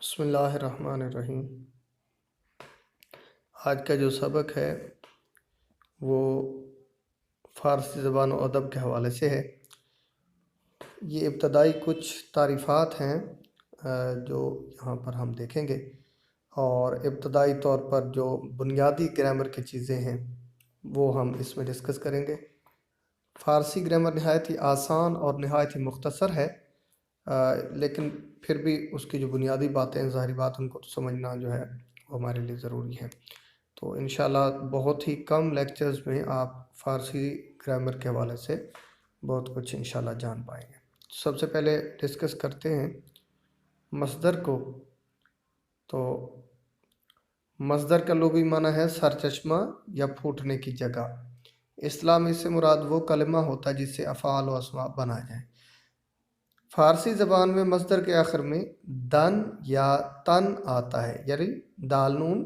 بسم اللہ الرحمن الرحیم۔ آج کا جو سبق ہے وہ فارسی زبان و ادب کے حوالے سے ہے۔ یہ ابتدائی کچھ تعریفات ہیں جو یہاں پر ہم دیکھیں گے، اور ابتدائی طور پر جو بنیادی گرامر کی چیزیں ہیں وہ ہم اس میں ڈسکس کریں گے۔ فارسی گرامر نہایت ہی آسان اور نہایت ہی مختصر ہے، لیکن پھر بھی اس کی جو بنیادی باتیں ہیں، ظاہری بات ان کو تو سمجھنا جو ہے وہ ہمارے لیے ضروری ہے۔ تو انشاءاللہ بہت ہی کم لیکچرز میں آپ فارسی گرامر کے حوالے سے بہت کچھ انشاءاللہ جان پائیں گے۔ سب سے پہلے ڈسکس کرتے ہیں مصدر کو۔ تو مصدر کا لغوی معنی ہے سرچشمہ یا پھوٹنے کی جگہ۔ اصطلاح میں اس سے مراد وہ کلمہ ہوتا ہے جس سے افعال و اسماء بنائے جائیں۔ فارسی زبان میں مصدر کے آخر میں دن یا تن آتا ہے، یعنی دال نون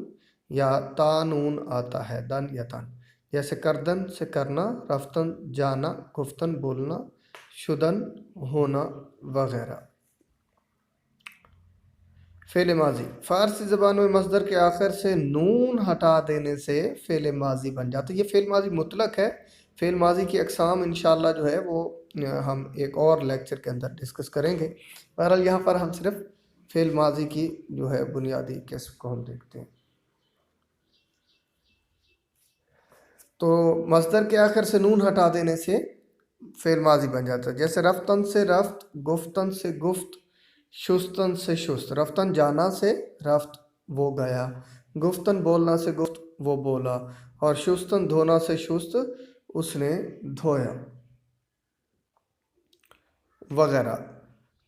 یا تا نون آتا ہے، دن یا تن، جیسے کردن سے کرنا، رفتن جانا، گفتن بولنا، شدن ہونا وغیرہ۔ فعل ماضی فارسی زبان میں مصدر کے آخر سے نون ہٹا دینے سے فعل ماضی بن جاتا ہے۔ یہ فعل ماضی مطلق ہے۔ فعل ماضی کی اقسام انشاءاللہ جو ہے وہ ہم ایک اور لیکچر کے اندر ڈسکس کریں گے۔ بہرحال یہاں پر ہم صرف فعل ماضی کی جو ہے بنیادی قسم کو ہم دیکھتے ہیں۔ تو مصدر کے آخر سے نون ہٹا دینے سے فعل ماضی بن جاتا ہے، جیسے رفتن سے رفت، گفتن سے گفت، شستن سے شست۔ رفتن جانا سے رفت وہ گیا، گفتن بولنا سے گفت وہ بولا، اور شستن دھونا سے شست اس نے دھویا وغیرہ۔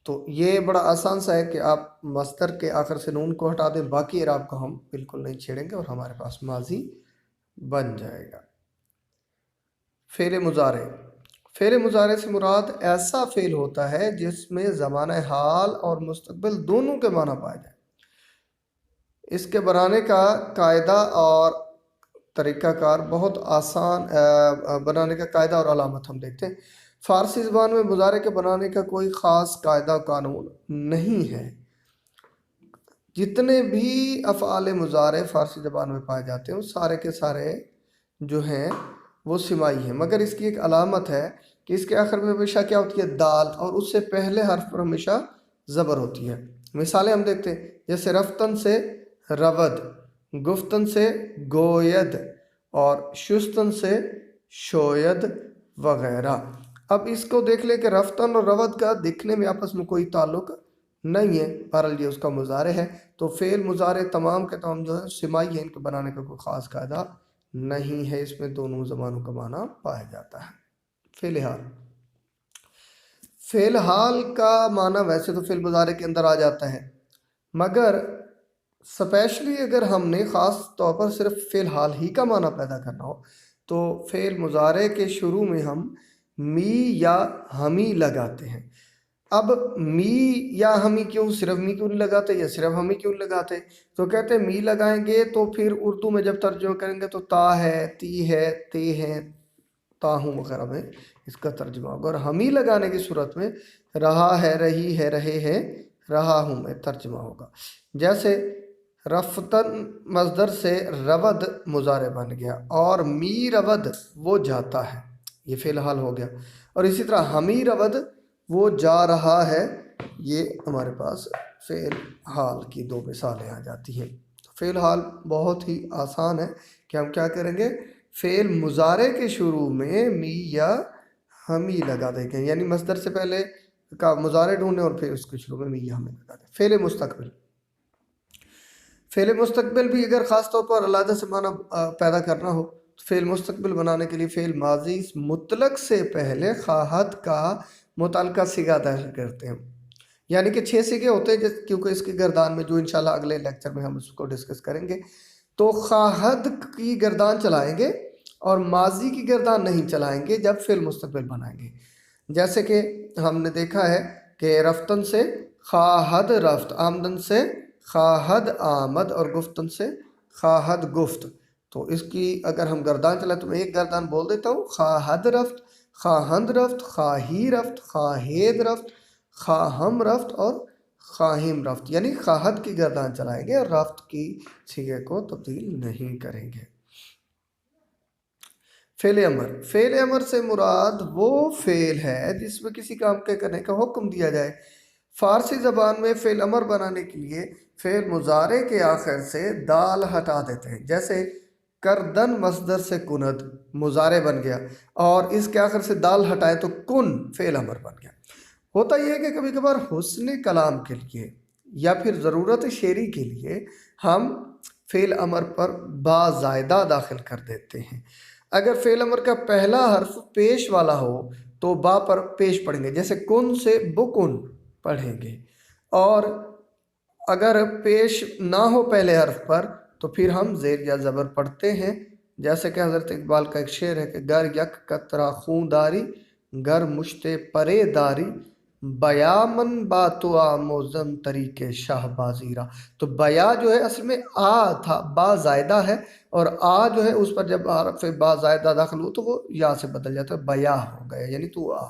تو یہ بڑا آسان سا ہے کہ آپ مصدر کے آخر سے نون کو ہٹا دیں، باقی اعراب کو ہم بالکل نہیں چھیڑیں گے اور ہمارے پاس ماضی بن جائے گا۔ فعل مضارع فعل مضارع سے مراد ایسا فعل ہوتا ہے جس میں زمانہ حال اور مستقبل دونوں کے معنی پائے جائیں۔ اس کے بنانے کا قاعدہ اور طریقہ کار بہت آسان، بنانے کا قاعدہ اور علامت ہم دیکھتے ہیں۔ فارسی زبان میں مضارع کے بنانے کا کوئی خاص قاعدہ قانون نہیں ہے۔ جتنے بھی افعال مضارع فارسی زبان میں پائے جاتے ہیں وہ سارے کے سارے جو ہیں وہ سمائی ہیں، مگر اس کی ایک علامت ہے کہ اس کے آخر میں ہمیشہ کیا ہوتی ہے؟ دال، اور اس سے پہلے حرف پر ہمیشہ زبر ہوتی ہے۔ مثالیں ہم دیکھتے ہیں، جیسے رفتن سے رود، گفتن سے گوید، اور شستن سے شوید وغیرہ۔ اب اس کو دیکھ لیں کہ رفتن اور رود کا دکھنے میں آپس میں کوئی تعلق نہیں ہے، بہرحال یہ اس کا مضارع ہے۔ تو فعل مضارع تمام کے تمام جو ہے سمائی ہیں، ان کو بنانے کا کوئی خاص قاعدہ نہیں ہے، اس میں دونوں زبانوں کا معنی پایا جاتا ہے۔ فعل حال فعل حال کا معنی ویسے تو فعل مضارع کے اندر آ جاتا ہے، مگر اسپیشلی اگر ہم نے خاص طور پر صرف فعل حال ہی کا معنی پیدا کرنا ہو تو فعل مضارع کے شروع میں ہم می یا ہمی لگاتے ہیں۔ اب می یا ہمی کیوں، صرف می کیوں نہیں لگاتے یا صرف ہمی کیوں نہیں لگاتے؟ تو کہتے ہیں می لگائیں گے تو پھر اردو میں جب ترجمہ کریں گے تو تا ہے، تی ہے، تے ہے، تاہوں وغیرہ میں اس کا ترجمہ ہوگا، اور ہمی لگانے کی صورت میں رہا ہے، رہی ہے، رہے ہیں، رہا ہوں میں ترجمہ ہوگا۔ جیسے رفتن مصدر سے رود مضارع بن گیا، اور می رود وہ جاتا ہے، یہ فعل حال ہو گیا، اور اسی طرح ہمی رود وہ جا رہا ہے، یہ ہمارے پاس فعل حال کی دو مثالیں آ جاتی ہیں۔ فعل حال بہت ہی آسان ہے کہ ہم کیا کریں گے، فعل مضارع کے شروع میں می یا ہمی لگا دیں گے، یعنی مصدر سے پہلے کا مضارع ڈھونڈیں اور پھر اس کے شروع میں می یا ہمی لگا دیں۔ فعل مستقبل فعل مستقبل بھی اگر خاص طور پر علیحدہ سے معنی پیدا کرنا ہو تو فعل مستقبل بنانے کے لیے فعل ماضی مطلق سے پہلے خواہد کا متعلقہ صیغہ داخل کرتے ہیں، یعنی کہ 6 صیغے ہوتے ہیں، کیونکہ اس کی گردان میں جو انشاءاللہ اگلے لیکچر میں ہم اس کو ڈسکس کریں گے، تو خواہد کی گردان چلائیں گے اور ماضی کی گردان نہیں چلائیں گے جب فعل مستقبل بنائیں گے۔ جیسے کہ ہم نے دیکھا ہے کہ رفتن سے خواہد رفت، آمدن سے خواہد آمد، اور گفتن سے خواہد گفت۔ تو اس کی اگر ہم گردان چلائیں تو میں ایک گردان بول دیتا ہوں، خواہد رفت، خواہند رفت، خواہی رفت، خواہید رفت، خواہم رفت، اور خواہیم رفت، یعنی خواہد کی گردان چلائیں گے اور رفت کی صیغے کو تبدیل نہیں کریں گے۔ فعل امر، فعل امر سے مراد وہ فعل ہے جس میں کسی کام کے کرنے کا حکم دیا جائے۔ فارسی زبان میں فعل امر بنانے کے لیے فعل مضارع کے آخر سے دال ہٹا دیتے ہیں، جیسے کردن مصدر سے کند مضارع بن گیا اور اس کے آخر سے دال ہٹائے تو کن فعل امر بن گیا۔ ہوتا یہ ہے کہ کبھی کبھار حسن کلام کے لیے یا پھر ضرورت شعری کے لیے ہم فعل امر پر با زائدہ داخل کر دیتے ہیں۔ اگر فعل امر کا پہلا حرف پیش والا ہو تو با پر پیش پڑھیں گے، جیسے کن سے بکن پڑھیں گے، اور اگر پیش نہ ہو پہلے حرف پر تو پھر ہم زیر یا زبر پڑھتے ہیں، جیسے کہ حضرت اقبال کا ایک شعر ہے کہ گر یک قطرہ خون داری، گر مشت پرے داری، بیا من با تو آموزم طریق شاہ بازیرہ۔ تو بیا جو ہے اصل میں آ تھا، با زائدہ ہے، اور آ جو ہے اس پر جب حرف با زائدہ داخل ہو تو وہ یا سے بدل جاتا ہے، بیا ہو گیا، یعنی تو آ۔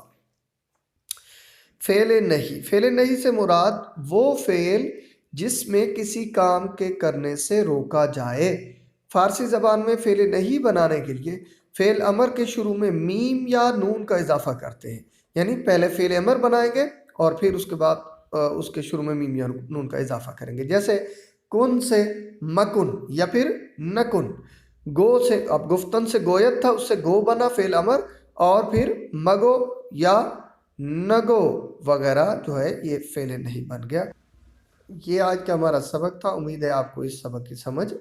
فعل نہیں، فعل نہیں سے مراد وہ فعل جس میں کسی کام کے کرنے سے روکا جائے۔ فارسی زبان میں فعل نہیں بنانے کے لیے فعل امر کے شروع میں میم یا نون کا اضافہ کرتے ہیں، یعنی پہلے فعل امر بنائیں گے اور پھر اس کے بعد اس کے شروع میں میم یا نون کا اضافہ کریں گے، جیسے کن سے مکن یا پھر نکن۔ گو سے، اب گفتن سے گویت تھا، اس سے گو بنا فعل امر، اور پھر مگو یا نگو وغیرہ جو ہے یہ فعل نہیں بن گیا۔ یہ آج کا ہمارا سبق تھا، امید ہے آپ کو اس سبق کی سمجھ